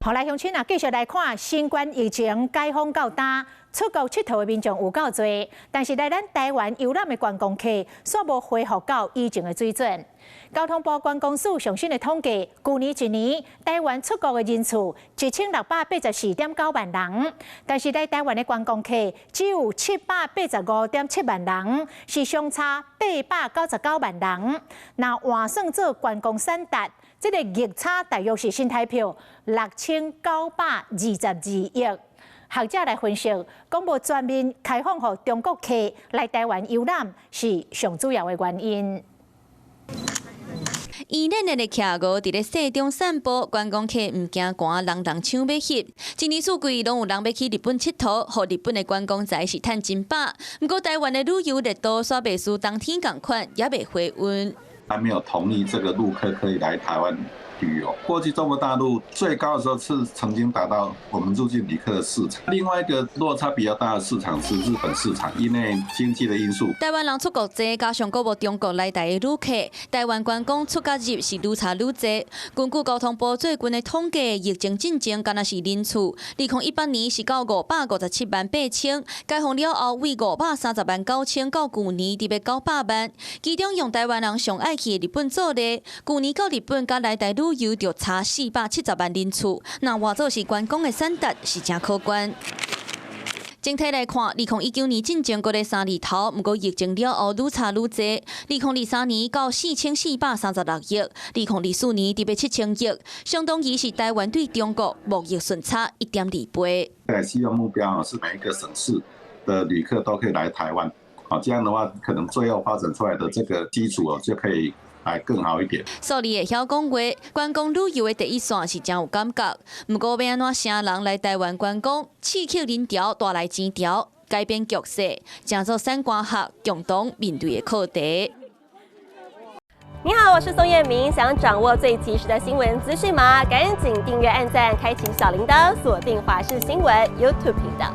后来乡亲啊，继续来看新冠疫情解封到呾，出国佚佗的民众有够多，但是来咱台湾游览的观光客却无恢复到以前的水准。交通部观光署上新的统计，去年一年台湾出国的人次1684.9万人，但是来台湾的观光客只有785.7万人，是相差899万人。那换算做观光产值，这个逆差大约是新台币6922亿。学者来分析，公布全面开放予中国客来台湾游览是上主要的原因。伊嫩嫩的徛鹅伫咧市中散步，观光客唔惊寒，人抢要翕。今年四季拢有人要去日本佚佗，互日本的观光财是趁真饱。不过台湾的旅游热度煞袂输冬天共款，也未回温。还没有同意这个陆客可以来台湾旅游。过去中国大陆最高的时候是曾经达到我们入境旅客的4成。另外一个落差比较大的市场是日本市场，因为经济的因素。台湾人出国多，加上各无中国来台的旅客，台湾观光出甲入是愈差愈多。根据交通部最近的统计，疫情进前敢若是人次，2018年是到557万8千，解封了后为530万9千，到去年伫要900万。其中用台湾人上爱去的日本做例，去年到日本甲来台旅游就差470万人次，那换做是观光的产值是真可观。整体来看，2019年进前过了3年头，不过疫情了后愈差愈多。2023年到4436亿，2024年伫要7000亿，相当于是台湾对中国贸易顺差1.2倍。希望目标是每一个省市的旅客都可以来台湾，这样的话，可能最后发展出来的这个基础就可以。来更好一点。所以会晓讲话，观光旅游的第一线是真有感觉。不过要安怎请人来台湾观光，刺激人潮带来钱潮，改变局势，正做产官学共同面对的课题。你好，我是宋彦明。想掌握最及时的新闻资讯吗？赶紧订阅、按赞、开启小铃铛，锁定华视新闻 YouTube 频道。